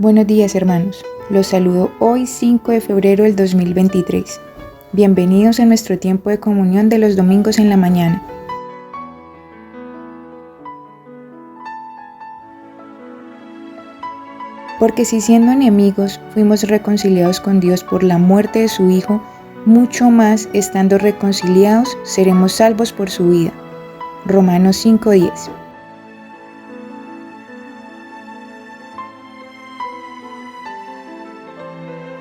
Buenos días, hermanos. Los saludo hoy 5 de febrero del 2023. Bienvenidos a nuestro tiempo de comunión de los domingos en la mañana. Porque si siendo enemigos fuimos reconciliados con Dios por la muerte de su Hijo, mucho más estando reconciliados seremos salvos por su vida. Romanos 5:10.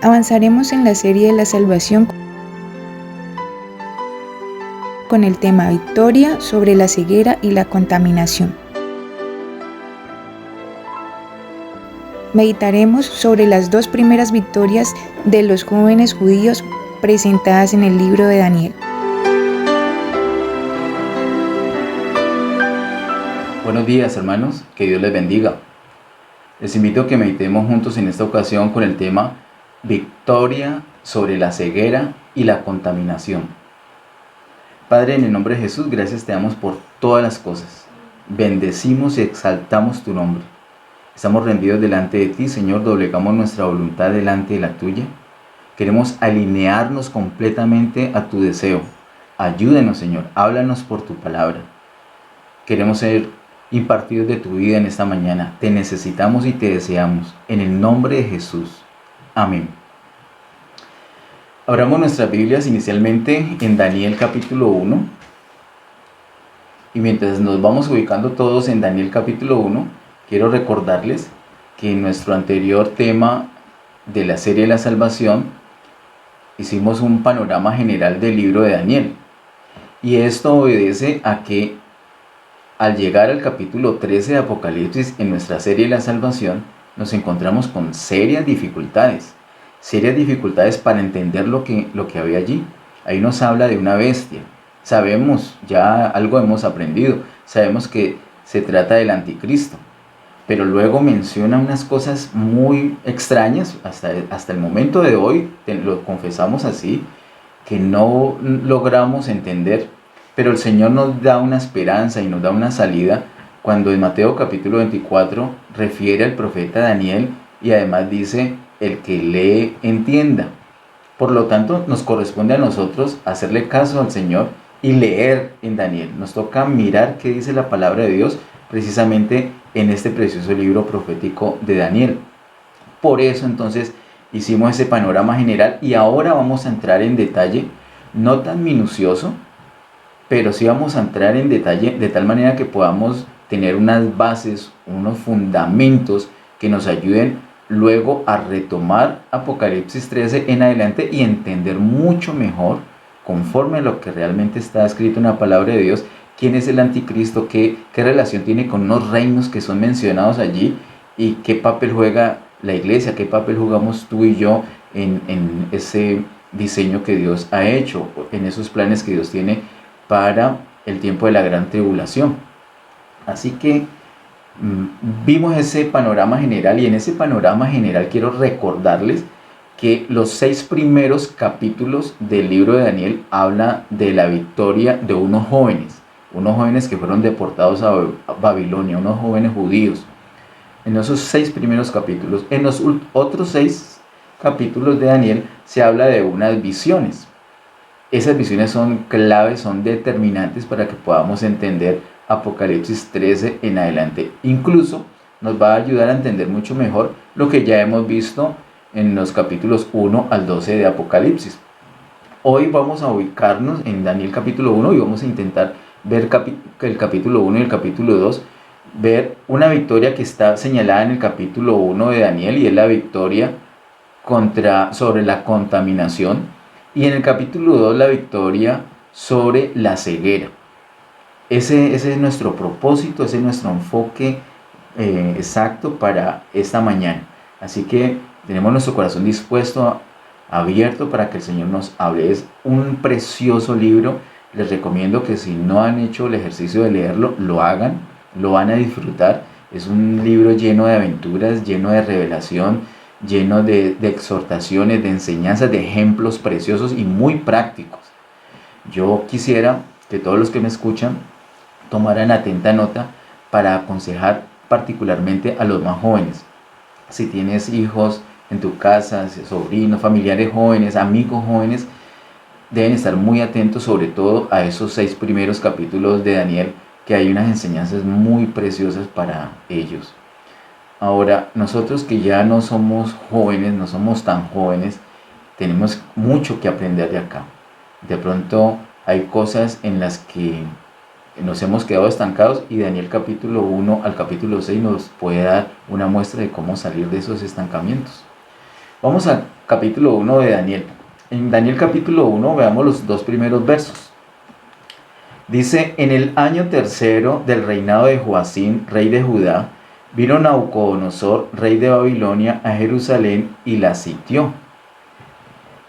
Avanzaremos en la serie de la salvación con el tema Victoria sobre la ceguera y la contaminación. Meditaremos sobre las dos primeras victorias de los jóvenes judíos presentadas en el libro de Daniel. Buenos días, hermanos, que Dios les bendiga. Les invito a que meditemos juntos en esta ocasión con el tema Victoria sobre la ceguera y la contaminación. Padre, en el nombre de Jesús, gracias te damos por todas las cosas. Bendecimos y exaltamos tu nombre. Estamos rendidos delante de ti, Señor, doblegamos nuestra voluntad delante de la tuya. Queremos alinearnos completamente a tu deseo. Ayúdanos, Señor, háblanos por tu palabra. Queremos ser impartidos de tu vida en esta mañana. Te necesitamos y te deseamos. En el nombre de Jesús. Amén. Abramos nuestras Biblias inicialmente en Daniel capítulo 1. Y mientras nos vamos ubicando todos en Daniel capítulo 1, quiero recordarles que en nuestro anterior tema de la serie de la salvación hicimos un panorama general del libro de Daniel. Y esto obedece a que al llegar al capítulo 13 de Apocalipsis en nuestra serie de la salvación, nos encontramos con serias dificultades para entender lo que había allí. Ahí nos habla de una bestia. Sabemos, ya algo hemos aprendido, sabemos que se trata del anticristo, pero luego menciona unas cosas muy extrañas, hasta el momento de hoy, lo confesamos así, que no logramos entender, pero el Señor nos da una esperanza y nos da una salida cuando en Mateo capítulo 24 refiere al profeta Daniel y además dice, el que lee entienda. Por lo tanto, nos corresponde a nosotros hacerle caso al Señor y leer en Daniel. Nos toca mirar qué dice la palabra de Dios precisamente en este precioso libro profético de Daniel. Por eso entonces hicimos ese panorama general y ahora vamos a entrar en detalle, no tan minucioso, pero sí vamos a entrar en detalle de tal manera que podamos tener unas bases, unos fundamentos que nos ayuden luego a retomar Apocalipsis 13 en adelante y entender mucho mejor, conforme a lo que realmente está escrito en la palabra de Dios, quién es el anticristo, qué relación tiene con unos reinos que son mencionados allí y qué papel juega la iglesia, qué papel jugamos tú y yo en ese diseño que Dios ha hecho, en esos planes que Dios tiene para el tiempo de la gran tribulación. Así que vimos ese panorama general y en ese panorama general quiero recordarles que los 6 primeros capítulos del libro de Daniel habla de la victoria de unos jóvenes que fueron deportados a Babilonia, unos jóvenes judíos. En esos 6 primeros capítulos, en los otros 6 capítulos de Daniel se habla de unas visiones. Esas visiones son claves, son determinantes para que podamos entender Apocalipsis 13 en adelante. Incluso nos va a ayudar a entender mucho mejor lo que ya hemos visto en los capítulos 1 al 12 de Apocalipsis. Hoy vamos a ubicarnos en Daniel capítulo 1 y vamos a intentar ver el capítulo 1 y el capítulo 2, ver una victoria que está señalada en el capítulo 1 de Daniel y es la victoria sobre la contaminación. Y en el capítulo 2 la victoria sobre la ceguera. Ese es nuestro propósito, ese es nuestro enfoque exacto para esta mañana. Así que tenemos nuestro corazón dispuesto, abierto para que el Señor nos hable. Es un precioso libro. Les recomiendo que si no han hecho el ejercicio de leerlo, lo hagan, lo van a disfrutar. Es un libro lleno de aventuras, lleno de revelación, lleno de exhortaciones, de enseñanzas, de ejemplos preciosos y muy prácticos. Yo quisiera que todos los que me escuchan tomaran atenta nota para aconsejar particularmente a los más jóvenes. Si tienes hijos en tu casa, sobrinos, familiares jóvenes, amigos jóvenes, deben estar muy atentos sobre todo a esos 6 primeros capítulos de Daniel, que hay unas enseñanzas muy preciosas para ellos. Ahora, nosotros que ya no somos jóvenes, no somos tan jóvenes, tenemos mucho que aprender de acá. De pronto hay cosas en las que nos hemos quedado estancados y Daniel capítulo 1 al capítulo 6 nos puede dar una muestra de cómo salir de esos estancamientos. Vamos al capítulo 1 de Daniel. En Daniel capítulo 1 veamos los 2 primeros versos. Dice: en el año tercero del reinado de Joacim, rey de Judá, vino Nabucodonosor, rey de Babilonia, a Jerusalén y la sitió.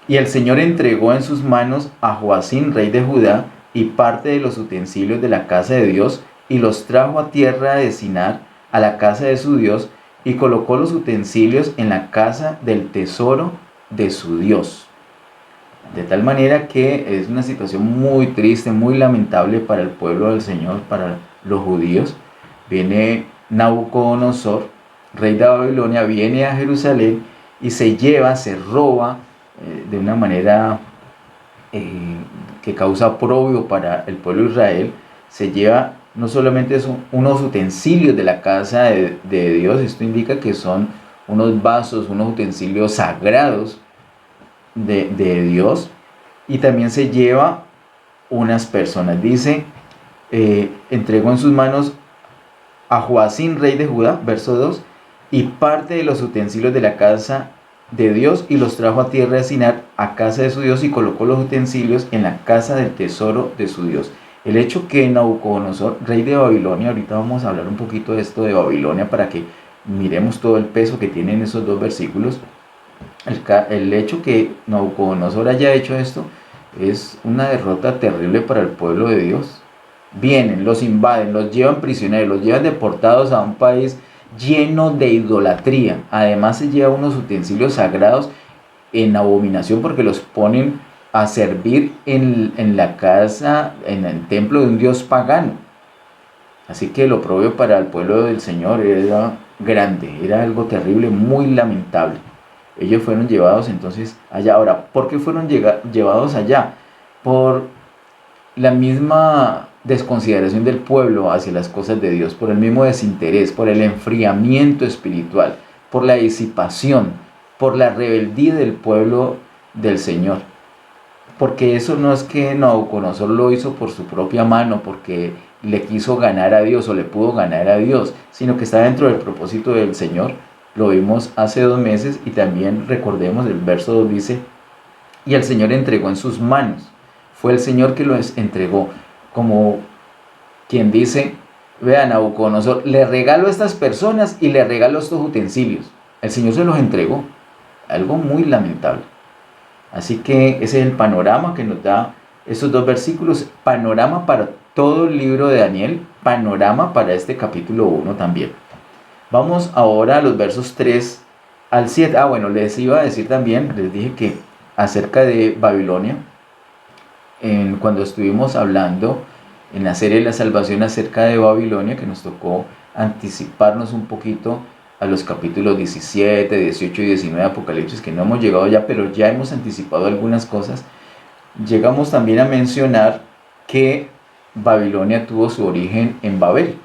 Y el Señor entregó en sus manos a Joacim, rey de Judá, y parte de los utensilios de la casa de Dios, y los trajo a tierra de Sinar, a la casa de su Dios, y colocó los utensilios en la casa del tesoro de su Dios. De tal manera que es una situación muy triste, muy lamentable para el pueblo del Señor, para los judíos. Viene Nabucodonosor, rey de Babilonia, viene a Jerusalén y se lleva, se roba de una manera que causa oprobio para el pueblo de Israel. Se lleva no solamente unos utensilios de la casa de Dios, esto indica que son unos vasos, unos utensilios sagrados de Dios, y también se lleva unas personas. Dice, entregó en sus manos a Joacim, rey de Judá, verso 2, y parte de los utensilios de la casa de Dios, y los trajo a tierra de Sinar, a casa de su Dios, y colocó los utensilios en la casa del tesoro de su Dios. El hecho que Nabucodonosor, rey de Babilonia, ahorita vamos a hablar un poquito de esto de Babilonia para que miremos todo el peso que tienen esos 2 versículos. El hecho que Nabucodonosor haya hecho esto es una derrota terrible para el pueblo de Dios. Vienen, los invaden, los llevan prisioneros, los llevan deportados a un país lleno de idolatría. Además se lleva unos utensilios sagrados en abominación porque los ponen a servir en la casa, en el templo de un dios pagano. Así que lo propio para el pueblo del Señor era grande, era algo terrible, muy lamentable. Ellos fueron llevados entonces allá. Ahora, ¿por qué fueron llevados allá? Por la misma desconsideración del pueblo hacia las cosas de Dios, por el mismo desinterés, por el enfriamiento espiritual, por la disipación, por la rebeldía del pueblo del Señor. Porque eso no es que Nabucodonosor lo hizo por su propia mano, porque le quiso ganar a Dios o le pudo ganar a Dios, sino que está dentro del propósito del Señor. Lo vimos hace 2 meses y también recordemos el verso 2 dice, y el Señor entregó en sus manos. Fue el Señor que los entregó, como quien dice, vean, Nabucodonosor, le regalo a estas personas y le regalo estos utensilios. El Señor se los entregó, algo muy lamentable. Así que ese es el panorama que nos da esos 2 versículos, panorama para todo el libro de Daniel, panorama para este capítulo 1 también. Vamos ahora a los versos 3 al 7. Bueno, les iba a decir también, les dije que acerca de Babilonia, cuando estuvimos hablando en la serie de la salvación acerca de Babilonia, que nos tocó anticiparnos un poquito a los capítulos 17, 18 y 19 de Apocalipsis, que no hemos llegado ya, pero ya hemos anticipado algunas cosas. Llegamos también a mencionar que Babilonia tuvo su origen en Babel.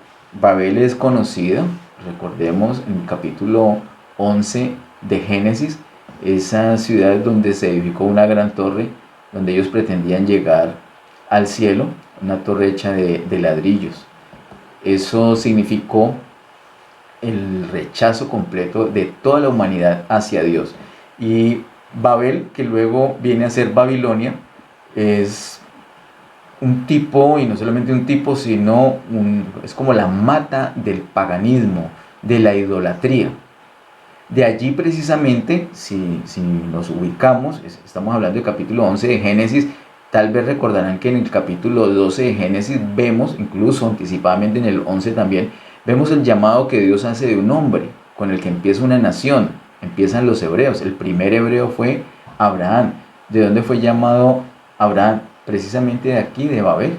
Babel es conocido, recordemos, en el capítulo 11 de Génesis, esa ciudad donde se edificó una gran torre, donde ellos pretendían llegar al cielo, una torre hecha de ladrillos. Eso significó el rechazo completo de toda la humanidad hacia Dios. Y Babel, que luego viene a ser Babilonia, es un tipo, y no solamente un tipo, sino es como la mata del paganismo, de la idolatría. De allí precisamente, si nos ubicamos, estamos hablando del capítulo 11 de Génesis, tal vez recordarán que en el capítulo 12 de Génesis vemos, incluso anticipadamente en el 11 también, vemos el llamado que Dios hace de un hombre, con el que empieza una nación, empiezan los hebreos. El primer hebreo fue Abraham. ¿De dónde fue llamado Abraham? Precisamente de aquí, de Babel.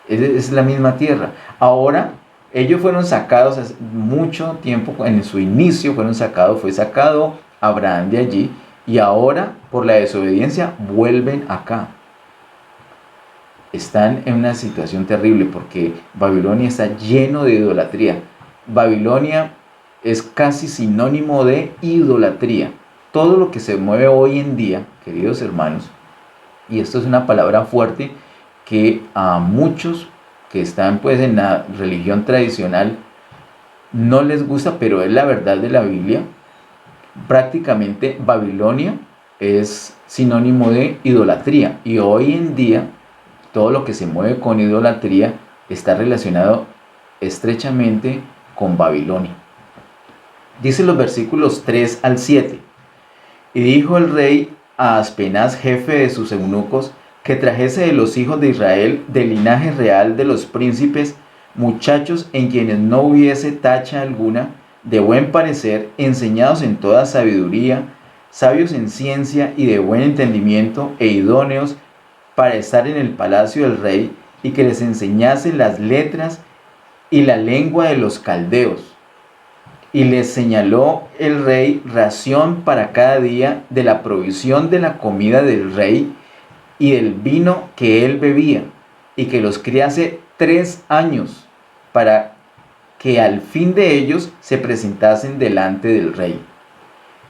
Es la misma tierra. Ahora Ellos fueron sacados hace mucho tiempo, en su inicio fue sacado Abraham de allí, y ahora por la desobediencia vuelven acá. Están en una situación terrible porque Babilonia está lleno de idolatría. Babilonia es casi sinónimo de idolatría. Todo lo que se mueve hoy en día, queridos hermanos, y esto es una palabra fuerte que a muchos que están pues en la religión tradicional no les gusta, pero es la verdad de la Biblia. Prácticamente Babilonia es sinónimo de idolatría, y hoy en día todo lo que se mueve con idolatría está relacionado estrechamente con Babilonia. Dice los versículos 3 al 7. Y dijo el rey a Aspenaz, jefe de sus eunucos, que trajese de los hijos de Israel, del linaje real de los príncipes, muchachos en quienes no hubiese tacha alguna, de buen parecer, enseñados en toda sabiduría, sabios en ciencia y de buen entendimiento, e idóneos para estar en el palacio del rey, y que les enseñase las letras y la lengua de los caldeos. Y les señaló el rey ración para cada día de la provisión de la comida del rey y del vino que él bebía, y que los criase 3 años, para que al fin de ellos se presentasen delante del rey.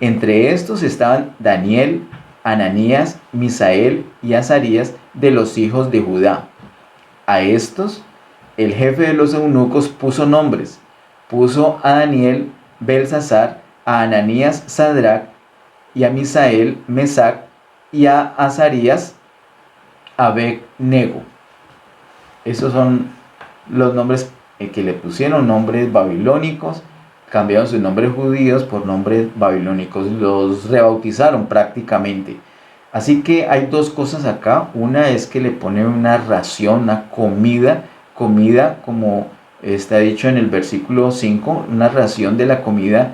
Entre estos estaban Daniel, Ananías, Misael y Azarías, de los hijos de Judá. A estos el jefe de los eunucos puso nombres. Puso a Daniel Belsasar, a Ananías Sadrac, y a Misael Mesac, y a Azarías Abed-nego. Esos son los nombres que le pusieron, nombres babilónicos. Cambiaron sus nombres judíos por nombres babilónicos, los rebautizaron prácticamente. Así que hay dos cosas acá. Una es que le ponen una ración, una comida como está dicho en el versículo 5, una ración de la comida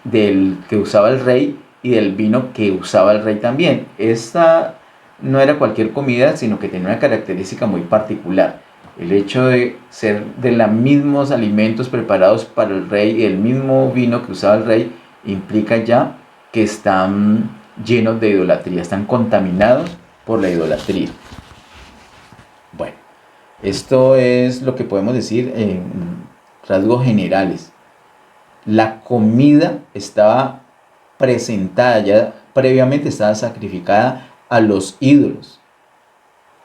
del que usaba el rey y del vino que usaba el rey también. Esta no era cualquier comida, sino que tenía una característica muy particular. El hecho de ser de los mismos alimentos preparados para el rey y el mismo vino que usaba el rey implica ya que están llenos de idolatría, están contaminados por la idolatría. Bueno, esto es lo que podemos decir en rasgos generales. La comida estaba presentada, ya previamente estaba sacrificada a los ídolos.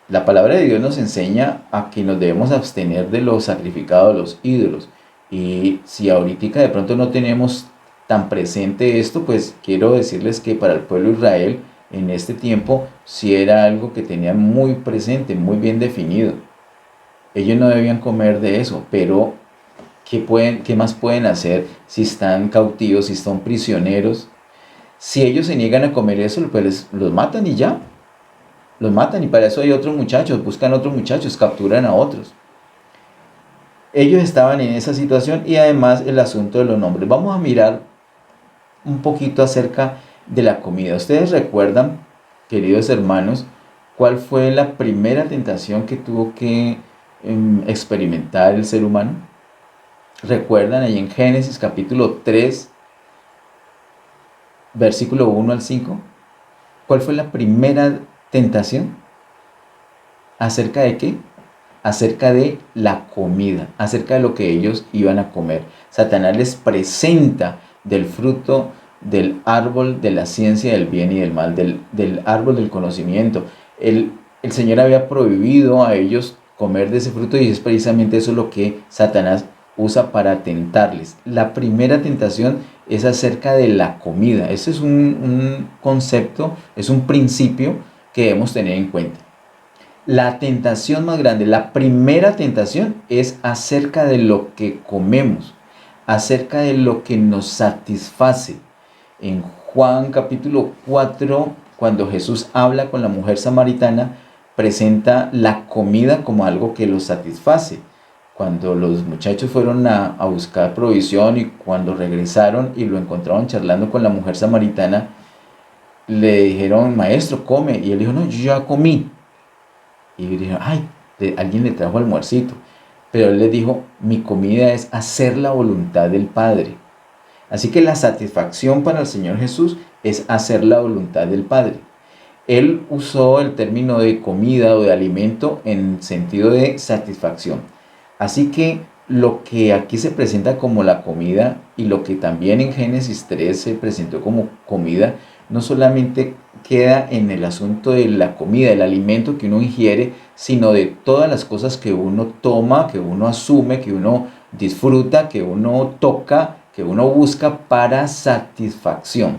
La palabra de Dios nos enseña a que nos debemos abstener de lo sacrificado a los ídolos. Y si ahorita de pronto no tenemos tan presente esto, pues quiero decirles que para el pueblo de Israel en este tiempo sí era algo que tenían muy presente, muy bien definido. Ellos no debían comer de eso, pero ¿qué más pueden hacer si están cautivos, si están prisioneros? Si ellos se niegan a comer eso, pues los matan y ya. Los matan, y para eso hay otros muchachos, buscan otros muchachos, capturan a otros. Ellos estaban en esa situación, y además el asunto de los nombres. Vamos a mirar un poquito acerca de la comida. ¿Ustedes recuerdan, queridos hermanos, cuál fue la primera tentación que tuvo que experimentar el ser humano? ¿Recuerdan ahí en Génesis capítulo 3, versículo 1 al 5? ¿Cuál fue la primera tentación? ¿Acerca de qué? Acerca de la comida, acerca de lo que ellos iban a comer. Satanás les presenta del fruto del árbol de la ciencia del bien y del mal, del árbol del conocimiento. El Señor había prohibido a ellos comer de ese fruto, y es precisamente eso lo que Satanás usa para tentarles. La primera tentación es acerca de la comida. Ese es un concepto, es un principio que debemos tener en cuenta. La tentación más grande, la primera tentación, es acerca de lo que comemos, acerca de lo que nos satisface. En Juan capítulo 4, cuando Jesús habla con la mujer samaritana, presenta la comida como algo que los satisface. Cuando los muchachos fueron a buscar provisión, y cuando regresaron y lo encontraron charlando con la mujer samaritana, le dijeron: maestro, come. Y él dijo: no, yo ya comí. Y dijeron: ay, alguien le trajo almuercito. Pero Él les dijo, mi comida es hacer la voluntad del Padre. Así que la satisfacción para el Señor Jesús es hacer la voluntad del Padre. Él usó el término de comida o de alimento en sentido de satisfacción. Así que lo que aquí se presenta como la comida y lo que también en Génesis 3 se presentó como comida, no solamente queda en el asunto de la comida, el alimento que uno ingiere, sino de todas las cosas que uno toma, que uno asume, que uno disfruta, que uno toca, que uno busca para satisfacción.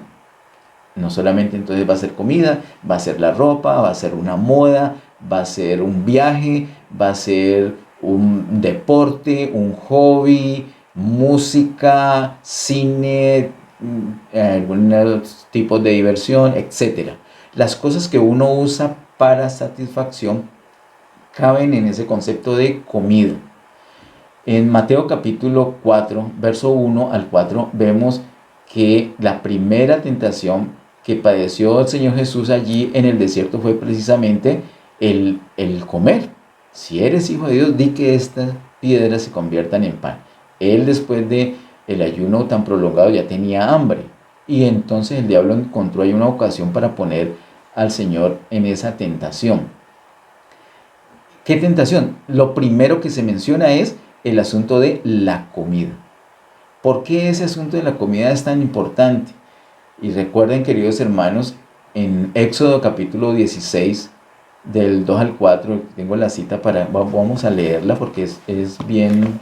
No solamente entonces va a ser comida, va a ser la ropa, va a ser una moda, va a ser un viaje, va a ser un deporte, un hobby, música, cine, algunos tipos de diversión, etc. Las cosas que uno usa para satisfacción caben en ese concepto de comida. En Mateo capítulo 4, verso 1 al 4, vemos que la primera tentación que padeció el Señor Jesús allí en el desierto fue precisamente el comer. Si eres hijo de Dios, di que estas piedras se conviertan en pan. Él, después de el ayuno tan prolongado, ya tenía hambre. Y entonces el diablo encontró ahí una ocasión para poner al Señor en esa tentación. ¿Qué tentación? Lo primero que se menciona es el asunto de la comida. ¿Por qué ese asunto de la comida es tan importante? Y recuerden, queridos hermanos, en Éxodo capítulo 16, del 2 al 4, tengo la cita vamos a leerla porque es bien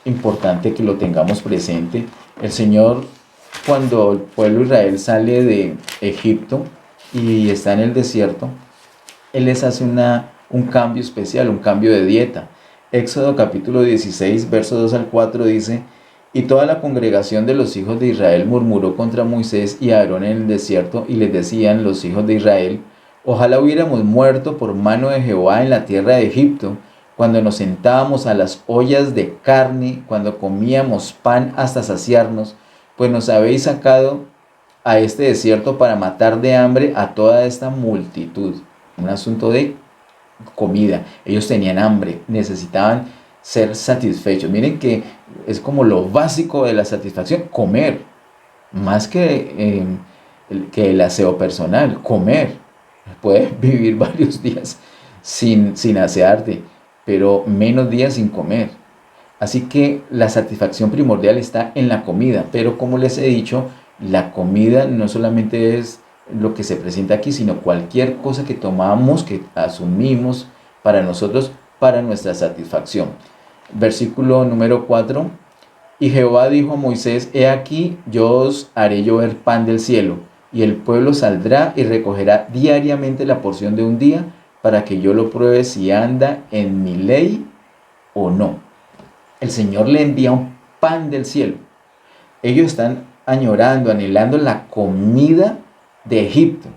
importante que lo tengamos presente. El Señor, cuando el pueblo de Israel sale de Egipto y está en el desierto, Él les hace un cambio especial, un cambio de dieta. Éxodo capítulo 16, verso 2 al 4 dice: y toda la congregación de los hijos de Israel murmuró contra Moisés y Aarón en el desierto, y les decían los hijos de Israel: ojalá hubiéramos muerto por mano de Jehová en la tierra de Egipto, cuando nos sentábamos a las ollas de carne, cuando comíamos pan hasta saciarnos, pues nos habéis sacado a este desierto para matar de hambre a toda esta multitud. Un asunto de comida. Ellos tenían hambre, necesitaban ser satisfechos. Miren que es como lo básico de la satisfacción, comer, más que el aseo personal, comer. Puedes vivir varios días sin asearte, pero menos días sin comer. Así que la satisfacción primordial está en la comida, pero como les he dicho, la comida no solamente es lo que se presenta aquí, sino cualquier cosa que tomamos, que asumimos para nosotros, para nuestra satisfacción. Versículo número 4. Y Jehová dijo a Moisés: he aquí, yo os haré llover pan del cielo, y el pueblo saldrá y recogerá diariamente la porción de un día, para que yo lo pruebe si anda en mi ley o no. El Señor le envía un pan del cielo. Ellos están añorando, anhelando la comida de Egipto,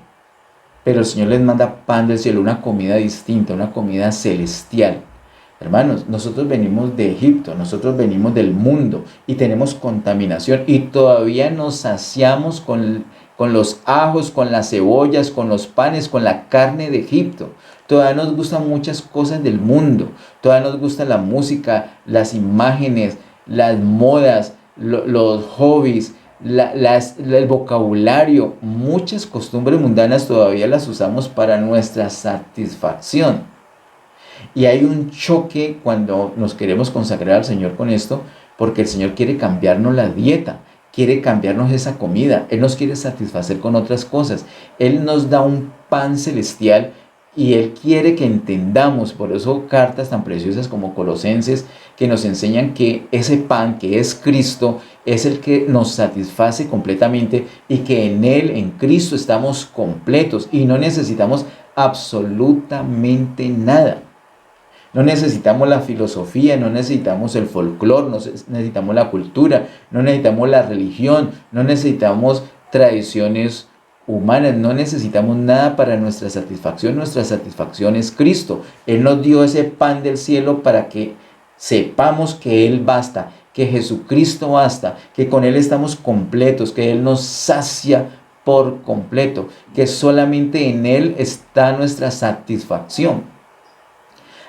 pero el Señor les manda pan del cielo, una comida distinta, una comida celestial. Hermanos, nosotros venimos de Egipto, nosotros venimos del mundo y tenemos contaminación, y todavía nos saciamos con los ajos, con las cebollas, con los panes, con la carne de Egipto. Todavía nos gustan muchas cosas del mundo, todavía nos gusta la música, las imágenes, las modas, los hobbies, el vocabulario, muchas costumbres mundanas todavía las usamos para nuestra satisfacción. Y hay un choque cuando nos queremos consagrar al Señor con esto, porque el Señor quiere cambiarnos la dieta, quiere cambiarnos esa comida. Él nos quiere satisfacer con otras cosas. Él nos da un pan celestial y Él quiere que entendamos. Por eso cartas tan preciosas como Colosenses, que nos enseñan que ese pan, que es Cristo, es el que nos satisface completamente, y que en Él, en Cristo, estamos completos y no necesitamos absolutamente nada. No necesitamos la filosofía, no necesitamos el folclore, no necesitamos la cultura, no necesitamos la religión, no necesitamos tradiciones humanas, no necesitamos nada para nuestra satisfacción es Cristo. Él nos dio ese pan del cielo para que sepamos que Él basta, que Jesucristo basta, que con Él estamos completos, que Él nos sacia por completo, que solamente en Él está nuestra satisfacción.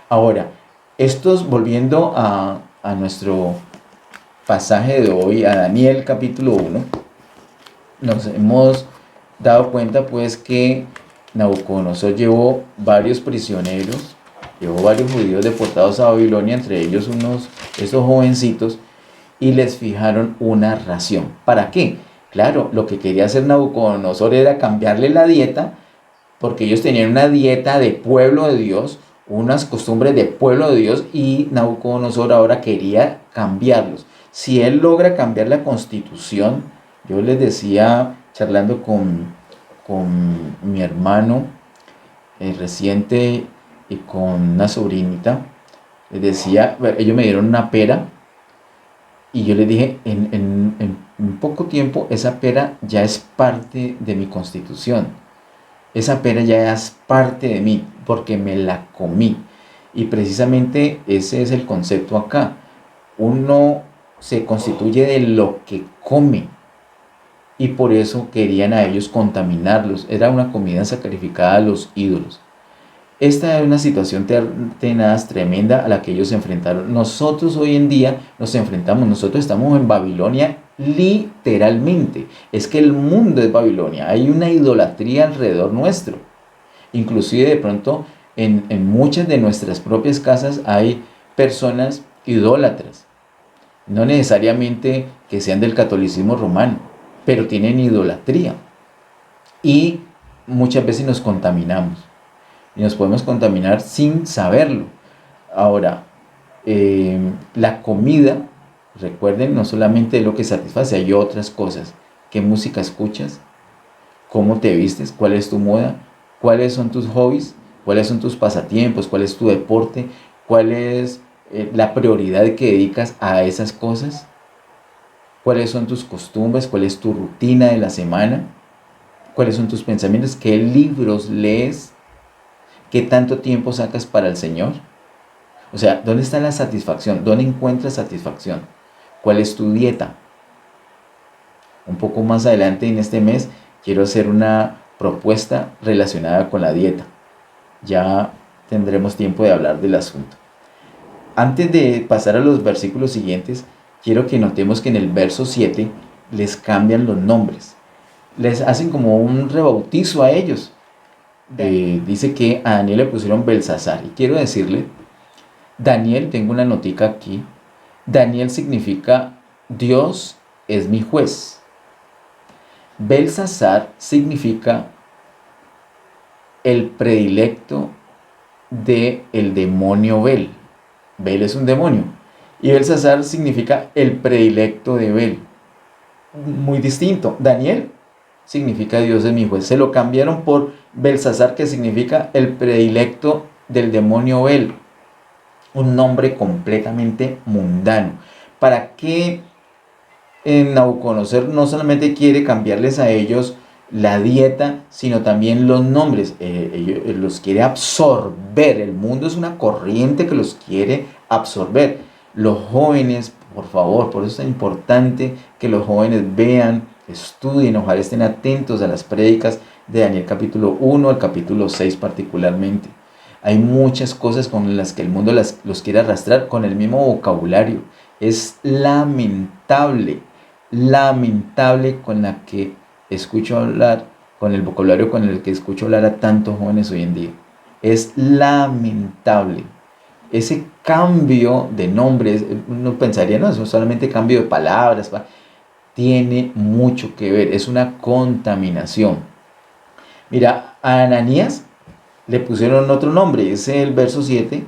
Ahora, Estos, volviendo a nuestro pasaje de hoy, a Daniel capítulo 1, nos hemos dado cuenta pues que Nabucodonosor llevó varios prisioneros, llevó varios judíos deportados a Babilonia, entre ellos esos jovencitos, y les fijaron una ración. ¿Para qué? Claro, lo que quería hacer Nabucodonosor era cambiarle la dieta, porque ellos tenían una dieta de pueblo de Dios, unas costumbres de pueblo de Dios, y Nabucodonosor ahora quería cambiarlos. Si él logra cambiar la constitución, yo les decía, charlando con mi hermano reciente y con una sobrinita, les decía, ellos me dieron una pera, y yo les dije, en poco tiempo esa pera ya es parte de mi constitución. Esa pera ya es parte de mí porque me la comí. Y precisamente ese es el concepto acá. Uno se constituye de lo que come. Y por eso querían a ellos contaminarlos. Era una comida sacrificada a los ídolos. Esta es una situación tenaz, tremenda a la que ellos se enfrentaron. Nosotros hoy en día nos enfrentamos, nosotros estamos en Babilonia literalmente. Es que el mundo es Babilonia, hay una idolatría alrededor nuestro. Inclusive de pronto en muchas de nuestras propias casas hay personas idólatras. No necesariamente que sean del catolicismo romano, pero tienen idolatría. Y muchas veces nos contaminamos. Y nos podemos contaminar sin saberlo. Ahora, la comida, recuerden, no solamente lo que satisface, hay otras cosas. ¿Qué música escuchas? ¿Cómo te vistes? ¿Cuál es tu moda? ¿Cuáles son tus hobbies? ¿Cuáles son tus pasatiempos? ¿Cuál es tu deporte? ¿Cuál es la prioridad que dedicas a esas cosas? ¿Cuáles son tus costumbres? ¿Cuál es tu rutina de la semana? ¿Cuáles son tus pensamientos? ¿Qué libros lees? ¿Qué tanto tiempo sacas para el Señor? O sea, ¿dónde está la satisfacción? ¿Dónde encuentras satisfacción? ¿Cuál es tu dieta? Un poco más adelante en este mes quiero hacer una propuesta relacionada con la dieta. Ya tendremos tiempo de hablar del asunto. Antes de pasar a los versículos siguientes, quiero que notemos que en el verso 7 les cambian los nombres. Les hacen como un rebautizo a ellos. Dice que a Daniel le pusieron Belsasar. Y quiero decirle, Daniel, tengo una notica aquí. Daniel significa Dios es mi juez. Belsasar significa el predilecto del demonio Bel. Bel es un demonio. Y Belsasar significa el predilecto de Bel. Muy distinto. Daniel significa Dios es mi juez. Se lo cambiaron por Belsasar, que significa el predilecto del demonio Bel. Un nombre completamente mundano. ¿Para qué Nabucodonosor no solamente quiere cambiarles a ellos la dieta, sino también los nombres? Los quiere absorber. El mundo es una corriente que los quiere absorber. Los jóvenes, por favor, por eso es tan importante que los jóvenes vean, estudien, ojalá estén atentos a las prédicas de Daniel capítulo 1 al capítulo 6 particularmente. Hay muchas cosas con las que el mundo los quiere arrastrar con el mismo vocabulario. Es lamentable con la que escucho hablar, con el vocabulario con el que escucho hablar a tantos jóvenes hoy en día. Es lamentable. Ese cambio de nombres, uno pensaría, no, eso es solamente cambio de palabras, tiene mucho que ver, es una contaminación. Mira, a Ananías le pusieron otro nombre, es el verso 7.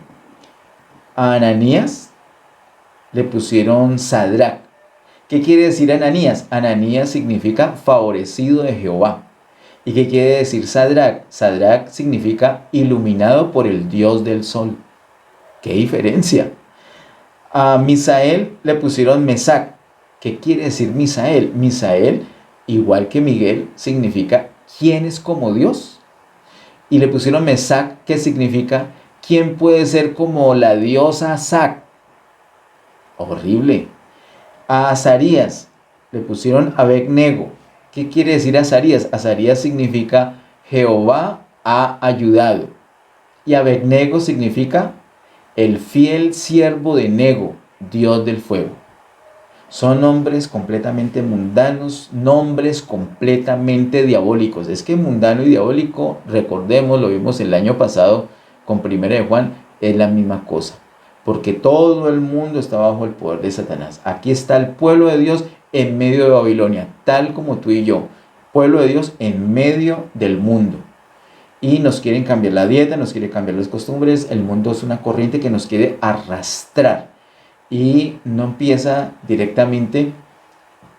A Ananías le pusieron Sadrac. ¿Qué quiere decir Ananías? Ananías significa favorecido de Jehová. ¿Y qué quiere decir Sadrac? Sadrac significa iluminado por el Dios del sol. ¡Qué diferencia! A Misael le pusieron Mesac. ¿Qué quiere decir Misael? Misael, igual que Miguel, significa ¿quién es como Dios? Y le pusieron Mesac, que significa ¿quién puede ser como la diosa Sac? Horrible. A Azarías le pusieron Abednego. ¿Qué quiere decir Azarías? Azarías significa Jehová ha ayudado. Y Abednego significa el fiel siervo de Nego, dios del fuego. Son nombres completamente mundanos, nombres completamente diabólicos. Es que mundano y diabólico, recordemos, lo vimos el año pasado con 1 de Juan, es la misma cosa. Porque todo el mundo está bajo el poder de Satanás. Aquí está el pueblo de Dios en medio de Babilonia, tal como tú y yo. Pueblo de Dios en medio del mundo. Y nos quieren cambiar la dieta, nos quieren cambiar las costumbres. El mundo es una corriente que nos quiere arrastrar. Y no empieza directamente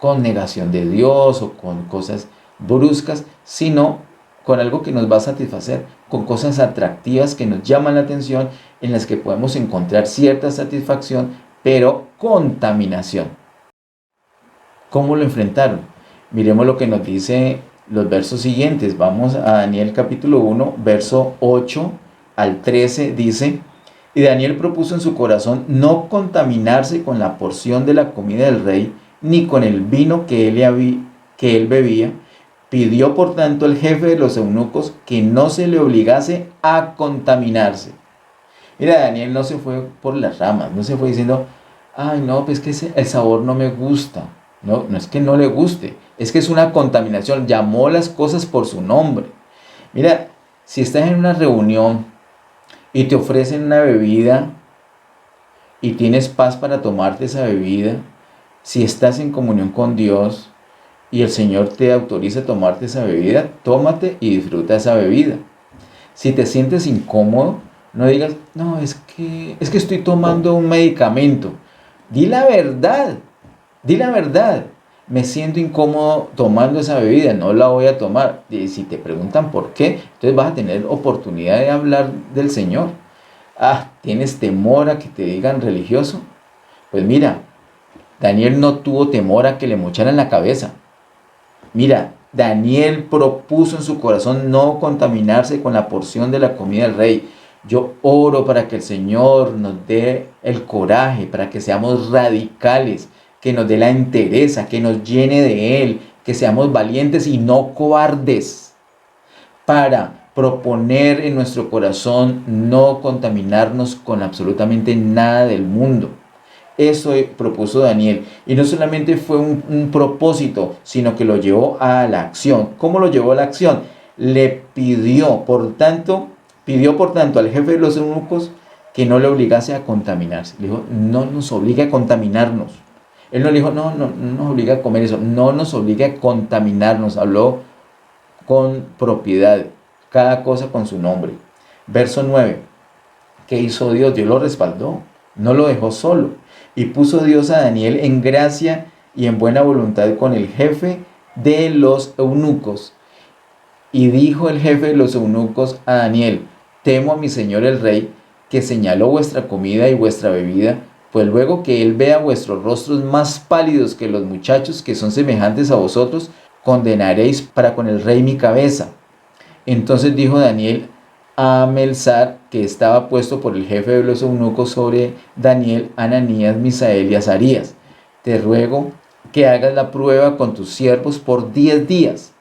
con negación de Dios o con cosas bruscas, sino con algo que nos va a satisfacer, con cosas atractivas que nos llaman la atención, en las que podemos encontrar cierta satisfacción, pero contaminación. ¿Cómo lo enfrentaron? Miremos lo que nos dice los versos siguientes. Vamos a Daniel capítulo 1, verso 8 al 13, dice: y Daniel propuso en su corazón no contaminarse con la porción de la comida del rey, ni con el vino que él bebía. Pidió por tanto al jefe de los eunucos que no se le obligase a contaminarse. Mira, Daniel no se fue por las ramas, no se fue diciendo, ay no, pues que el sabor no me gusta. No, no es que no le guste, es que es una contaminación. Llamó las cosas por su nombre. Mira, si estás en una reunión y te ofrecen una bebida y tienes paz para tomarte esa bebida, si estás en comunión con Dios y el Señor te autoriza a tomarte esa bebida, tómate y disfruta esa bebida. Si te sientes incómodo, no digas, no, es que estoy tomando un medicamento. Di la verdad, di la verdad. Me siento incómodo tomando esa bebida, no la voy a tomar. Y si te preguntan por qué, entonces vas a tener oportunidad de hablar del Señor. ¿Tienes temor a que te digan religioso? Pues mira, Daniel no tuvo temor a que le mocharan la cabeza. Mira, Daniel propuso en su corazón no contaminarse con la porción de la comida del rey. Yo oro para que el Señor nos dé el coraje, para que seamos radicales, que nos dé la entereza, que nos llene de Él, que seamos valientes y no cobardes, para proponer en nuestro corazón no contaminarnos con absolutamente nada del mundo. Eso propuso Daniel. Y no solamente fue un propósito, sino que lo llevó a la acción. ¿Cómo lo llevó a la acción? Le pidió, por tanto al jefe de los eunucos que no le obligase a contaminarse. Le dijo, no nos obligue a contaminarnos. Él no le dijo, no nos obliga a comer eso. No nos obliga a contaminarnos. Habló con propiedad. Cada cosa con su nombre. Verso 9. ¿Qué hizo Dios? Dios lo respaldó. No lo dejó solo. Y puso Dios a Daniel en gracia y en buena voluntad con el jefe de los eunucos. Y dijo el jefe de los eunucos a Daniel, temo a mi señor el rey, que señaló vuestra comida y vuestra bebida, pues luego que él vea vuestros rostros más pálidos que los muchachos que son semejantes a vosotros, condenaréis para con el rey mi cabeza. Entonces dijo Daniel a Melzar, que estaba puesto por el jefe de los eunucos sobre Daniel, Ananías, Misael y Azarías, te ruego que hagas la prueba con tus siervos por 10 días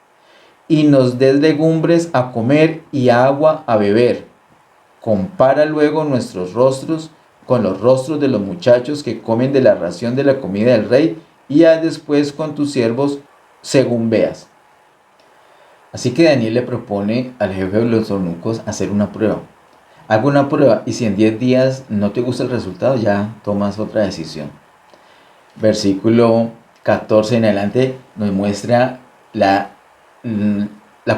y nos des legumbres a comer y agua a beber. Compara luego nuestros rostros con los rostros de los muchachos que comen de la ración de la comida del rey y haz después con tus siervos según veas. Así que Daniel le propone al jefe de los eunucos hacer una prueba. Haga una prueba y si en 10 días no te gusta el resultado, ya tomas otra decisión. Versículo 14 en adelante nos muestra la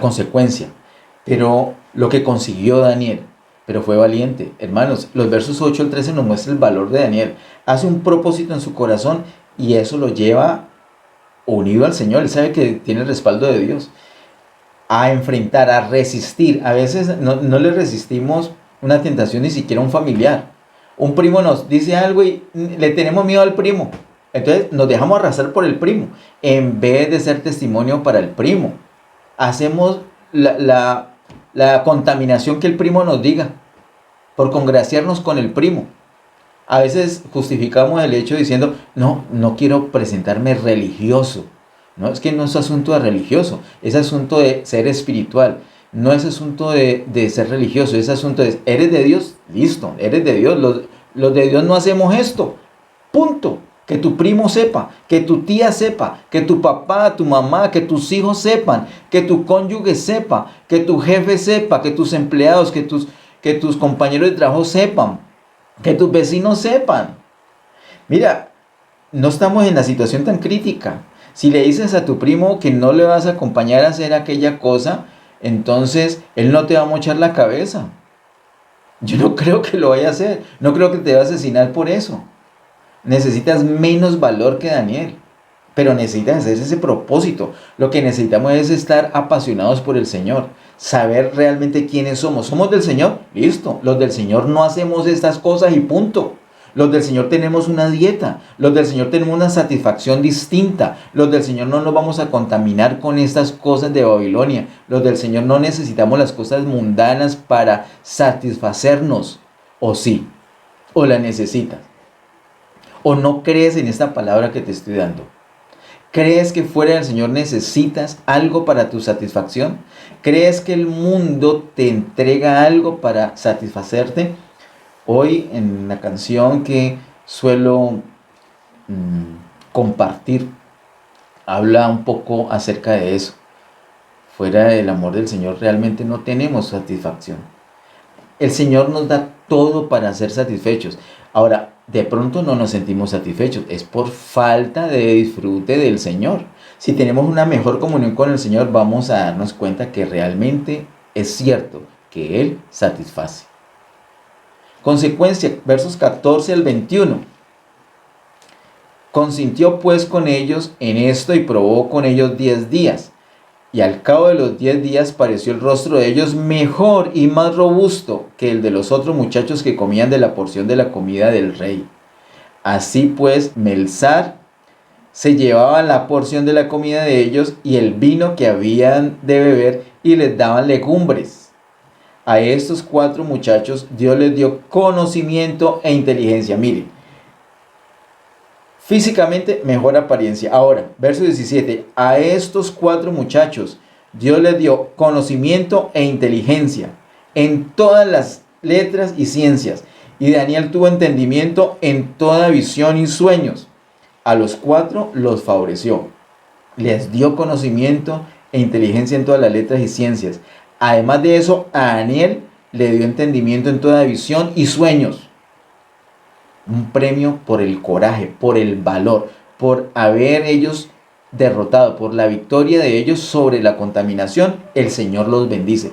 consecuencia, pero lo que consiguió Daniel, pero fue valiente. Hermanos, los versos 8 al 13 nos muestra el valor de Daniel. Hace un propósito en su corazón y eso lo lleva unido al Señor. Él sabe que tiene el respaldo de Dios. A enfrentar, a resistir. A veces no le resistimos una tentación ni siquiera a un familiar. Un primo nos dice algo y le tenemos miedo al primo. Entonces nos dejamos arrastrar por el primo. En vez de ser testimonio para el primo, hacemos la contaminación que el primo nos diga por congraciarnos con el primo. A veces justificamos el hecho diciendo, no quiero presentarme religioso. No, es que no es asunto de religioso, es asunto de ser espiritual. no es asunto de ser religioso, es asunto de, ¿eres de Dios? Listo, eres de Dios. Los de Dios no hacemos esto. Punto. Que tu primo sepa, que tu tía sepa, que tu papá, tu mamá, que tus hijos sepan, que tu cónyuge sepa, que tu jefe sepa, que tus empleados, que tus compañeros de trabajo sepan, que tus vecinos sepan. Mira, no estamos en la situación tan crítica. Si le dices a tu primo que no le vas a acompañar a hacer aquella cosa, entonces él no te va a mochar la cabeza. Yo no creo que lo vaya a hacer. No creo que te va a asesinar por eso. Necesitas menos valor que Daniel, pero necesitas hacer ese propósito. Lo que necesitamos es estar apasionados por el Señor, saber realmente quiénes somos. ¿Somos del Señor? Listo. Los del Señor no hacemos estas cosas y punto. Los del Señor tenemos una dieta. Los del Señor tenemos una satisfacción distinta. Los del Señor no nos vamos a contaminar con estas cosas de Babilonia. Los del Señor no necesitamos las cosas mundanas para satisfacernos. ¿O sí? ¿O la necesitas? ¿O no crees en esta palabra que te estoy dando? ¿Crees que fuera del Señor necesitas algo para tu satisfacción? ¿Crees que el mundo te entrega algo para satisfacerte? Hoy en la canción que suelo compartir, habla un poco acerca de eso. Fuera del amor del Señor realmente no tenemos satisfacción. El Señor nos da todo para ser satisfechos. Ahora, de pronto no nos sentimos satisfechos. Es por falta de disfrute del Señor. Si tenemos una mejor comunión con el Señor, vamos a darnos cuenta que realmente es cierto que Él satisface. Consecuencia, versos 14 al 21. Consintió pues con ellos en esto y probó con ellos 10 días. Y al cabo de los 10 días pareció el rostro de ellos mejor y más robusto que el de los otros muchachos que comían de la porción de la comida del rey. Así pues, Melzar se llevaba la porción de la comida de ellos y el vino que habían de beber y les daban legumbres. A estos 4 muchachos Dios les dio conocimiento e inteligencia. Miren. Físicamente, mejor apariencia. Ahora, verso 17. A estos 4 muchachos, Dios les dio conocimiento e inteligencia en todas las letras y ciencias. Y Daniel tuvo entendimiento en toda visión y sueños. A los 4 los favoreció. Les dio conocimiento e inteligencia en todas las letras y ciencias. Además de eso, a Daniel le dio entendimiento en toda visión y sueños. Un premio por el coraje, por el valor, por haber ellos derrotado, por la victoria de ellos sobre la contaminación. El Señor los bendice.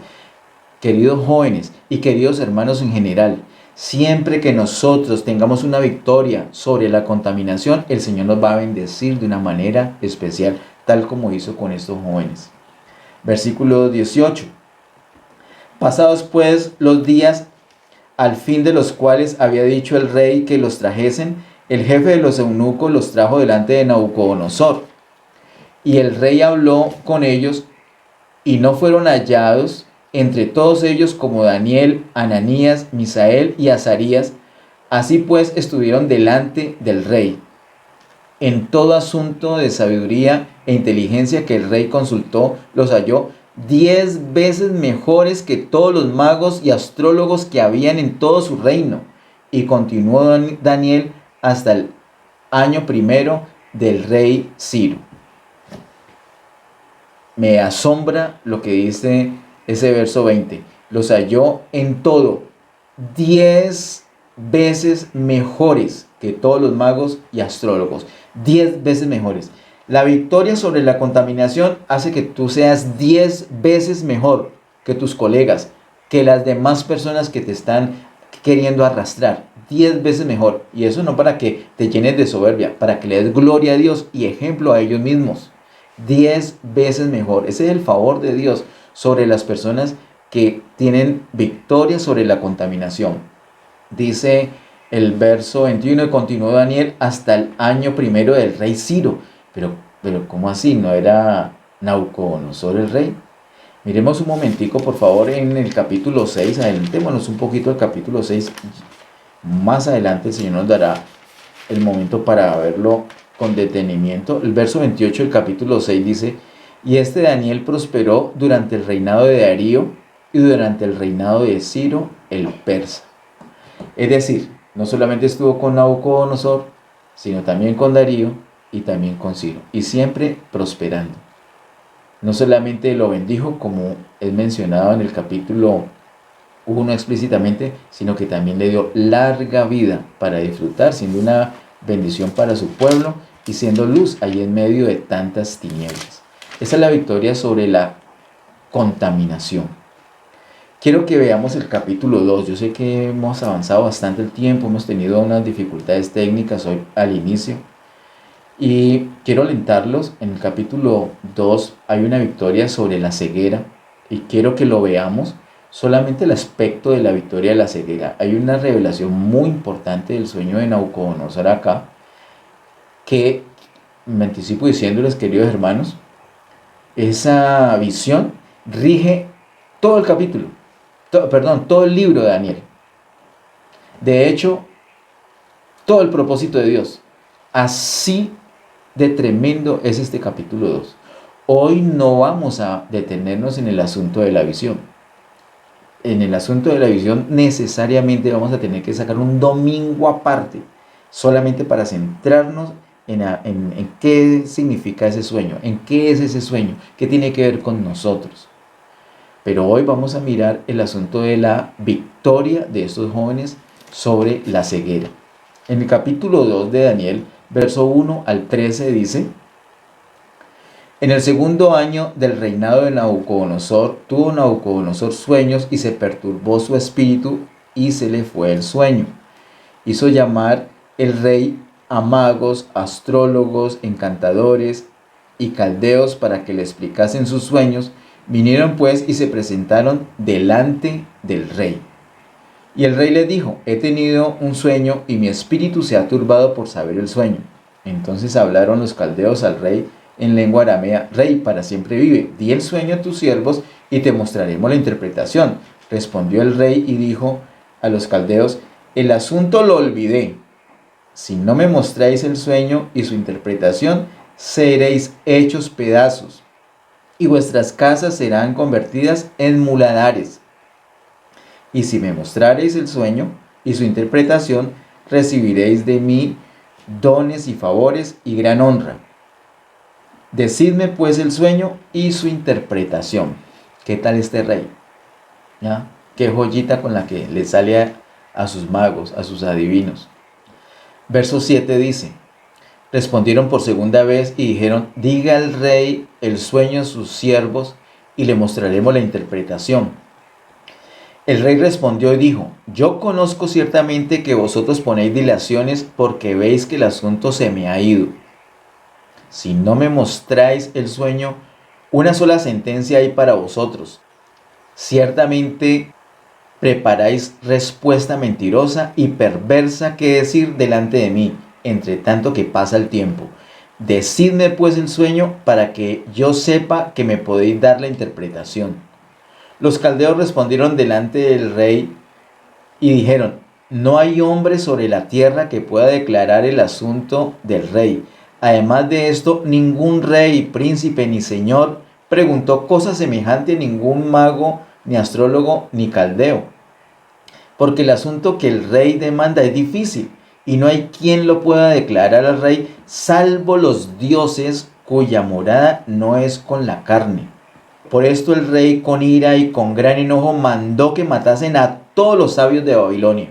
Queridos jóvenes y queridos hermanos en general, siempre que nosotros tengamos una victoria sobre la contaminación, el Señor nos va a bendecir de una manera especial, tal como hizo con estos jóvenes. Versículo 18. Pasados pues los días, al fin de los cuales había dicho el rey que los trajesen, el jefe de los eunucos los trajo delante de Nabucodonosor. Y el rey habló con ellos, y no fueron hallados entre todos ellos como Daniel, Ananías, Misael y Azarías. Así pues estuvieron delante del rey. En todo asunto de sabiduría e inteligencia que el rey consultó, los halló 10 veces mejores que todos los magos y astrólogos que habían en todo su reino. Y continuó Daniel hasta el año primero del rey Ciro. Me asombra lo que dice ese verso 20. Los halló en todo 10 veces mejores que todos los magos y astrólogos. 10 veces mejores. La victoria sobre la contaminación hace que tú seas 10 veces mejor que tus colegas, que las demás personas que te están queriendo arrastrar. 10 veces mejor. Y eso no para que te llenes de soberbia, para que le des gloria a Dios y ejemplo a ellos mismos. 10 veces mejor. Ese es el favor de Dios sobre las personas que tienen victoria sobre la contaminación. Dice el verso 21, y continuó Daniel hasta el año primero del rey Ciro. Pero ¿cómo así? ¿No era Nabucodonosor el rey? Miremos un momentico, por favor, en el capítulo 6. Adelantémonos un poquito al capítulo 6. Más adelante el Señor nos dará el momento para verlo con detenimiento. El verso 28 del capítulo 6 dice: y este Daniel prosperó durante el reinado de Darío, y durante el reinado de Ciro el persa. Es decir, no solamente estuvo con Nabucodonosor, sino también con Darío y también con Ciro, y siempre prosperando. No solamente lo bendijo, como es mencionado en el capítulo 1 explícitamente, sino que también le dio larga vida para disfrutar, siendo una bendición para su pueblo y siendo luz ahí en medio de tantas tinieblas. Esa es la victoria sobre la contaminación. Quiero que veamos el capítulo 2. Yo sé que hemos avanzado bastante el tiempo, hemos tenido unas dificultades técnicas hoy al inicio. Y quiero alentarlos, en el capítulo 2 hay una victoria sobre la ceguera y quiero que lo veamos, solamente el aspecto de la victoria de la ceguera. Hay una revelación muy importante del sueño de Nabucodonosor acá, que me anticipo diciéndoles, queridos hermanos, esa visión rige todo el capítulo, todo el libro de Daniel. De hecho, todo el propósito de Dios. Así de tremendo es este capítulo 2. Hoy no vamos a detenernos en el asunto de la visión. En el asunto de la visión necesariamente vamos a tener que sacar un domingo aparte, solamente para centrarnos en qué significa ese sueño, en qué es ese sueño, qué tiene que ver con nosotros. Pero hoy vamos a mirar el asunto de la victoria de estos jóvenes sobre la ceguera. En el capítulo 2 de Daniel, verso 1 al 13 dice: En el segundo año del reinado de Nabucodonosor, tuvo Nabucodonosor sueños y se perturbó su espíritu y se le fue el sueño. Hizo llamar el rey a magos, astrólogos, encantadores y caldeos para que le explicasen sus sueños. Vinieron pues y se presentaron delante del rey. Y el rey le dijo: he tenido un sueño y mi espíritu se ha turbado por saber el sueño. Entonces hablaron los caldeos al rey en lengua aramea: Rey, para siempre vive, di el sueño a tus siervos y te mostraremos la interpretación. Respondió el rey y dijo a los caldeos: el asunto lo olvidé. Si no me mostráis el sueño y su interpretación, seréis hechos pedazos, y vuestras casas serán convertidas en muladares. Y si me mostrareis el sueño y su interpretación, recibiréis de mí dones y favores y gran honra. Decidme pues el sueño y su interpretación. ¿Qué tal este rey? ¿Ya? Qué joyita con la que le sale a sus magos, a sus adivinos. Verso 7 dice: respondieron por segunda vez y dijeron: diga el rey el sueño a sus siervos y le mostraremos la interpretación. El rey respondió y dijo: yo conozco ciertamente que vosotros ponéis dilaciones porque veis que el asunto se me ha ido. Si no me mostráis el sueño, una sola sentencia hay para vosotros. Ciertamente preparáis respuesta mentirosa y perversa que decir delante de mí, entre tanto que pasa el tiempo. Decidme pues el sueño para que yo sepa que me podéis dar la interpretación. Los caldeos respondieron delante del rey y dijeron: no hay hombre sobre la tierra que pueda declarar el asunto del rey. Además de esto, ningún rey, príncipe ni señor preguntó cosa semejante a ningún mago, ni astrólogo, ni caldeo. Porque el asunto que el rey demanda es difícil, y no hay quien lo pueda declarar al rey, salvo los dioses cuya morada no es con la carne. Por esto el rey, con ira y con gran enojo, mandó que matasen a todos los sabios de Babilonia.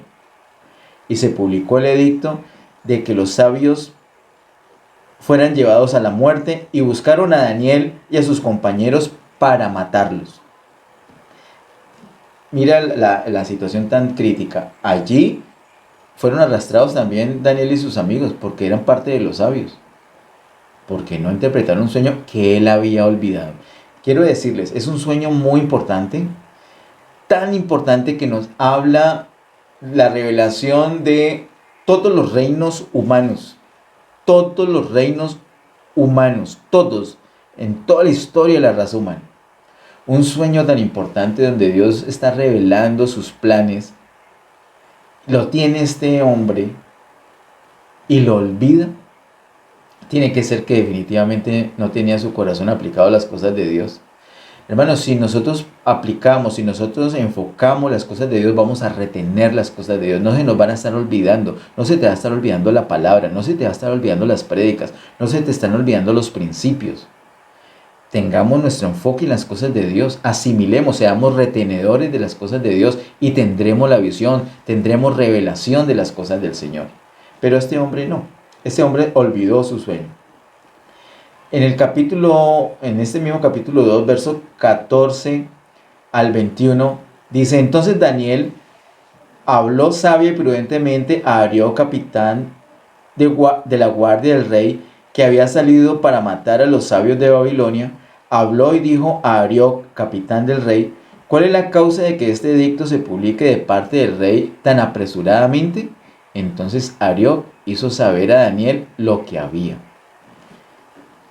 Y se publicó el edicto de que los sabios fueran llevados a la muerte, y buscaron a Daniel y a sus compañeros para matarlos. Mira la situación tan crítica. Allí fueron arrastrados también Daniel y sus amigos, porque eran parte de los sabios, porque no interpretaron un sueño que él había olvidado. Quiero decirles, es un sueño muy importante, tan importante que nos habla la revelación de todos los reinos humanos, todos, en toda la historia de la raza humana. Un sueño tan importante donde Dios está revelando sus planes, lo tiene este hombre y lo olvida. Tiene que ser que definitivamente no tenía su corazón aplicado a las cosas de Dios. Hermanos, si nosotros aplicamos, si nosotros enfocamos las cosas de Dios, vamos a retener las cosas de Dios. No se nos van a estar olvidando, no se te va a estar olvidando la palabra, no se te va a estar olvidando las prédicas, no se te están olvidando los principios. Tengamos nuestro enfoque en las cosas de Dios, asimilemos, seamos retenedores de las cosas de Dios y tendremos la visión, tendremos revelación de las cosas del Señor. Pero este hombre no, este hombre olvidó su sueño. En este mismo capítulo 2, verso 14 al 21, dice: entonces Daniel habló sabia y prudentemente a Arioc, capitán de la guardia del rey, que había salido para matar a los sabios de Babilonia. Habló y dijo a Arioc, capitán del rey: ¿cuál es la causa de que este edicto se publique de parte del rey tan apresuradamente? Entonces Arioc hizo saber a Daniel lo que había.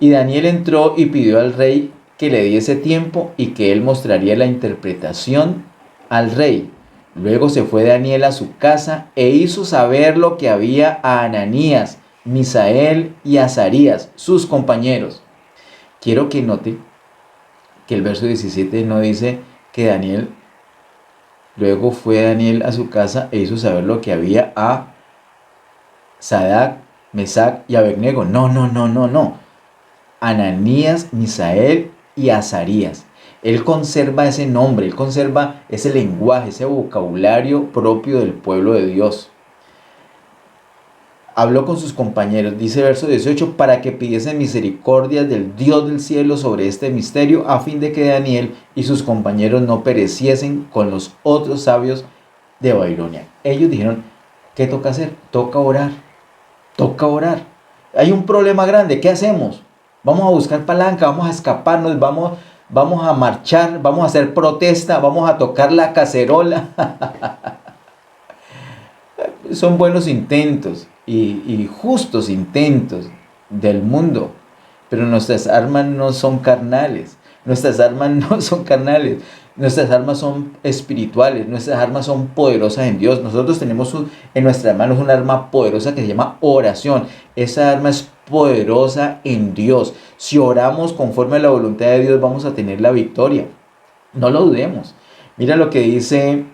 Y Daniel entró y pidió al rey que le diese tiempo y que él mostraría la interpretación al rey. Luego se fue Daniel a su casa e hizo saber lo que había a Ananías, Misael y Azarías, sus compañeros. Quiero que note que el verso 17 no dice que luego fue Daniel a su casa e hizo saber lo que había a Sadrac, Mesac y Abednego. No. Ananías, Misael y Azarías. Él conserva ese nombre, él conserva ese lenguaje, ese vocabulario propio del pueblo de Dios. Habló con sus compañeros, dice verso 18, para que pidiesen misericordia del Dios del cielo sobre este misterio, a fin de que Daniel y sus compañeros no pereciesen con los otros sabios de Babilonia. Ellos dijeron: ¿qué toca hacer? Toca orar. Hay un problema grande, ¿qué hacemos? Vamos a buscar palanca, vamos a escaparnos, vamos a marchar, vamos a hacer protesta, vamos a tocar la cacerola. Son buenos intentos y justos intentos del mundo, pero nuestras armas no son carnales. Nuestras armas son espirituales, nuestras armas son poderosas en Dios. Nosotros tenemos en nuestras manos un arma poderosa que se llama oración. Esa arma es poderosa en Dios. Si oramos conforme a la voluntad de Dios, vamos a tener la victoria. No lo dudemos. Mira lo que dice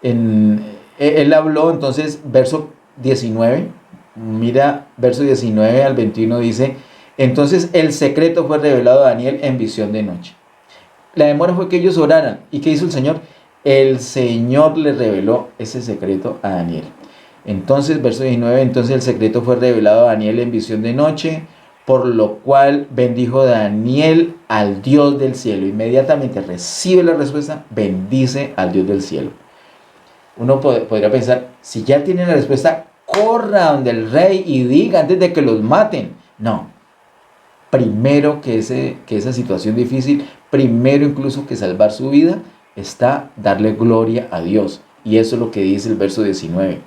él habló entonces, verso 19. Mira, verso 19 al 21 dice: entonces el secreto fue revelado a Daniel en visión de noche. La demora fue que ellos oraran. ¿Y qué hizo el Señor? El Señor le reveló ese secreto a Daniel. Entonces, verso 19, entonces el secreto fue revelado a Daniel en visión de noche, por lo cual bendijo Daniel al Dios del cielo. Inmediatamente recibe la respuesta, bendice al Dios del cielo. Uno podría pensar, si ya tiene la respuesta, corra donde el rey y diga antes de que los maten. No. Primero que esa situación difícil, primero incluso que salvar su vida, está darle gloria a Dios. Y eso es lo que dice el verso 19.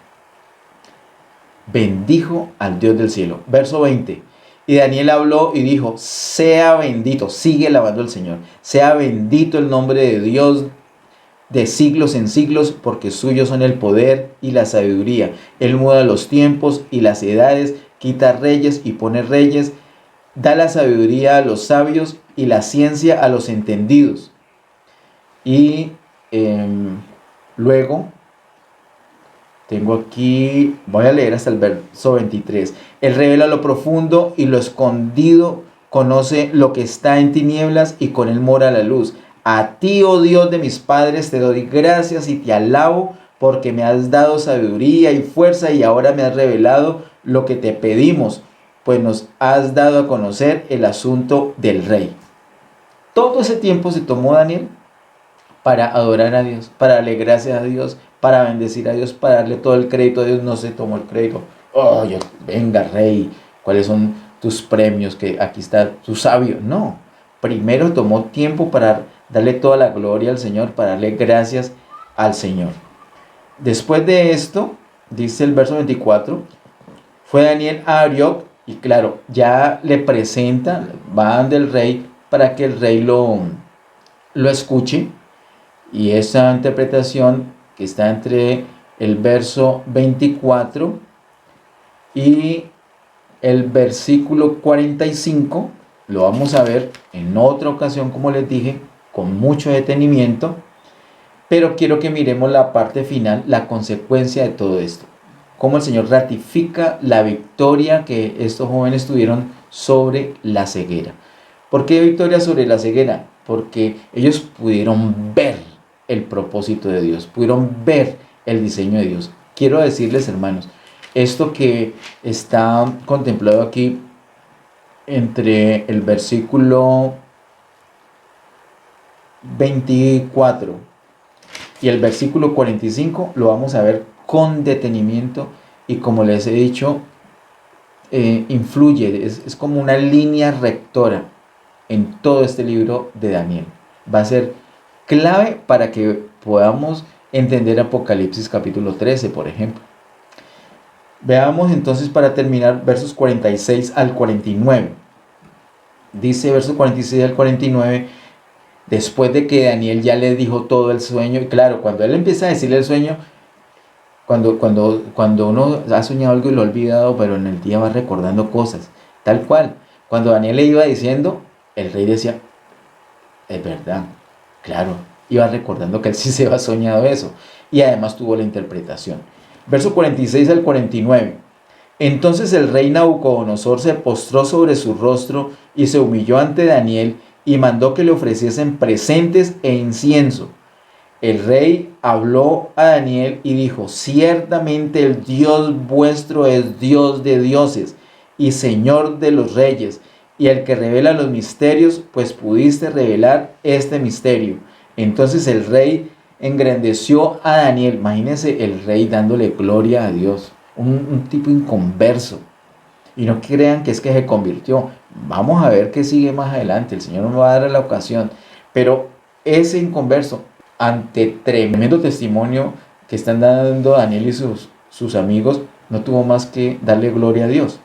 Bendijo al Dios del cielo. Verso 20. Y Daniel habló y dijo: sea bendito, sigue alabando al Señor, sea bendito el nombre de Dios de siglos en siglos, porque suyos son el poder y la sabiduría. Él muda los tiempos y las edades, quita reyes y pone reyes, da la sabiduría a los sabios y la ciencia a los entendidos. Y luego tengo aquí, voy a leer hasta el verso 23. Él revela lo profundo y lo escondido, conoce lo que está en tinieblas y con él mora la luz. A ti, oh Dios de mis padres, te doy gracias y te alabo, porque me has dado sabiduría y fuerza y ahora me has revelado lo que te pedimos, pues nos has dado a conocer el asunto del rey. Todo ese tiempo se tomó Daniel para adorar a Dios, para darle gracias a Dios, para bendecir a Dios, para darle todo el crédito a Dios. No se tomó el crédito. Oh, venga, rey, ¿cuáles son tus premios? Que aquí está tu sabio. No, primero tomó tiempo para darle toda la gloria al Señor, para darle gracias al Señor. Después de esto, dice el verso 24, fue Daniel a Arioc, y claro, ya le presenta, van del rey para que el rey lo escuche. Y esa interpretación que está entre el verso 24 y el versículo 45, lo vamos a ver en otra ocasión, como les dije, con mucho detenimiento, pero quiero que miremos la parte final, la consecuencia de todo esto. Cómo el Señor ratifica la victoria que estos jóvenes tuvieron sobre la ceguera. ¿Por qué victoria sobre la ceguera? Porque ellos pudieron ver el propósito de Dios, pudieron ver el diseño de Dios. Quiero decirles, hermanos, esto que está contemplado aquí entre el versículo 24 y el versículo 45 lo vamos a ver con detenimiento y, como les he dicho, influye, es como una línea rectora en todo este libro de Daniel. Va a ser clave para que podamos entender Apocalipsis capítulo 13, por ejemplo. Veamos entonces, para terminar, versos 46 al 49. Dice versos 46 al 49, después de que Daniel ya le dijo todo el sueño, y claro, cuando él empieza a decirle el sueño, cuando uno ha soñado algo y lo ha olvidado, pero en el día va recordando cosas, tal cual. Cuando Daniel le iba diciendo, el rey decía, es verdad, claro, iba recordando que él sí se había soñado eso, y además tuvo la interpretación. Verso 46 al 49. Entonces el rey Nabucodonosor se postró sobre su rostro y se humilló ante Daniel y mandó que le ofreciesen presentes e incienso. El rey habló a Daniel y dijo, ciertamente el Dios vuestro es Dios de dioses y Señor de los reyes, y el que revela los misterios, pues pudiste revelar este misterio. Entonces el rey engrandeció a Daniel. Imagínense el rey dándole gloria a Dios, un tipo inconverso. Y no crean que es que se convirtió. Vamos a ver qué sigue más adelante. El Señor nos va a dar la ocasión. Pero ese inconverso, ante tremendo testimonio que están dando Daniel y sus amigos, no tuvo más que darle gloria a Dios.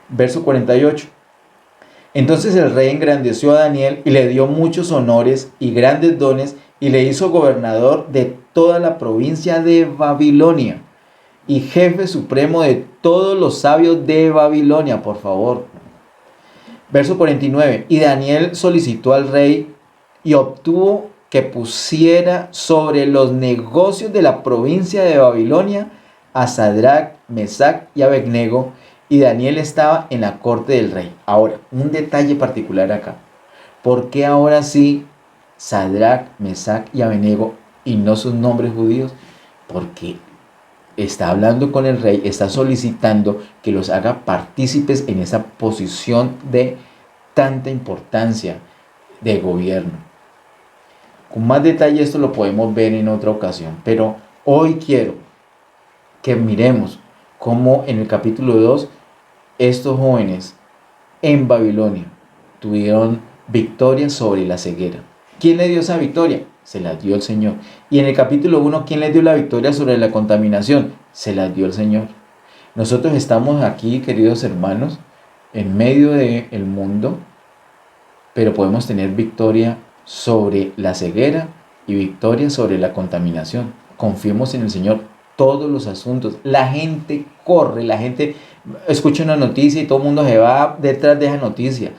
Verso 48. Entonces el rey engrandeció a Daniel y le dio muchos honores y grandes dones y le hizo gobernador de toda la provincia de Babilonia y jefe supremo de todos los sabios de Babilonia, por favor. Verso 49. Y Daniel solicitó al rey y obtuvo que pusiera sobre los negocios de la provincia de Babilonia a Sadrach, Mesach y Abednego, y Daniel estaba en la corte del rey. Ahora, un detalle particular acá. ¿Por qué ahora sí Sadrach, Mesach y Abednego y no sus nombres judíos? Porque está hablando con el rey, está solicitando que los haga partícipes en esa posición de tanta importancia de gobierno. Con más detalle esto lo podemos ver en otra ocasión, pero hoy quiero que miremos cómo en el capítulo 2 estos jóvenes en Babilonia tuvieron victoria sobre la ceguera. ¿Quién le dio esa victoria? Se la dio el Señor. Y en el capítulo 1, ¿quién le dio la victoria sobre la contaminación? Se la dio el Señor. Nosotros estamos aquí, queridos hermanos, en medio del mundo, pero podemos tener victoria sobre la ceguera y victoria sobre la contaminación. Confiemos en el Señor todos los asuntos. La gente corre, la gente escucha una noticia y todo el mundo se va detrás de esa noticia.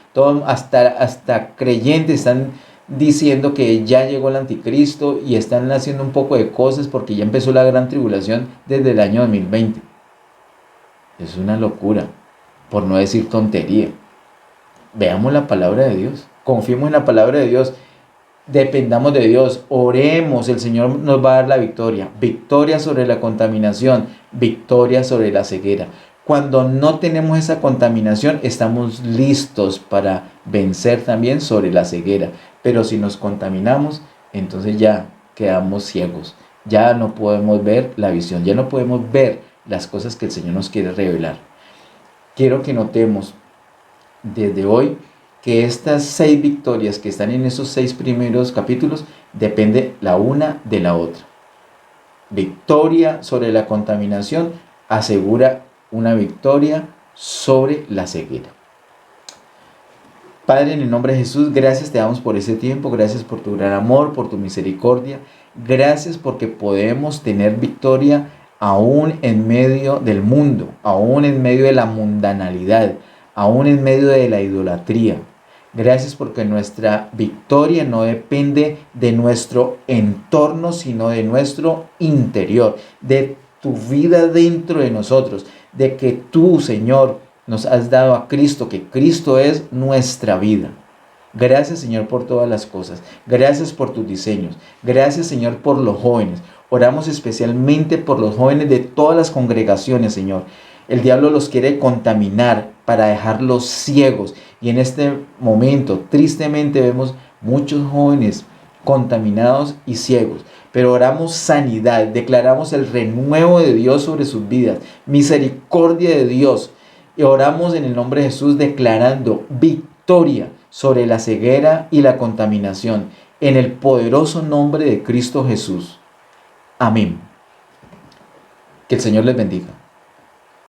Hasta creyentes están diciendo que ya llegó el anticristo y están haciendo un poco de cosas porque ya empezó la gran tribulación desde el año 2020. Es una locura, por no decir tontería. Veamos la palabra de Dios, confiemos en la palabra de Dios, dependamos de Dios, oremos, el Señor nos va a dar la victoria. Victoria sobre la contaminación, victoria sobre la ceguera. Cuando no tenemos esa contaminación, estamos listos para vencer también sobre la ceguera. Pero si nos contaminamos, entonces ya quedamos ciegos. Ya no podemos ver la visión, ya no podemos ver las cosas que el Señor nos quiere revelar. Quiero que notemos desde hoy que estas 6 victorias que están en esos 6 primeros capítulos depende la una de la otra. Victoria sobre la contaminación asegura una victoria sobre la ceguera. Padre, en el nombre de Jesús, gracias te damos por ese tiempo, gracias por tu gran amor, por tu misericordia, gracias porque podemos tener victoria aún en medio del mundo, aún en medio de la mundanalidad, aún en medio de la idolatría. Gracias porque nuestra victoria no depende de nuestro entorno, sino de nuestro interior, de tu vida dentro de nosotros, de que tú, Señor, nos has dado a Cristo, que Cristo es nuestra vida. Gracias, Señor, por todas las cosas. Gracias por tus diseños. Gracias, Señor, por los jóvenes. Oramos especialmente por los jóvenes de todas las congregaciones, Señor. El diablo los quiere contaminar para dejarlos ciegos. Y en este momento, tristemente, vemos muchos jóvenes contaminados y ciegos. Pero oramos sanidad, declaramos el renuevo de Dios sobre sus vidas, misericordia de Dios. Y oramos en el nombre de Jesús declarando victoria sobre la ceguera y la contaminación, en el poderoso nombre de Cristo Jesús. Amén. Que el Señor les bendiga.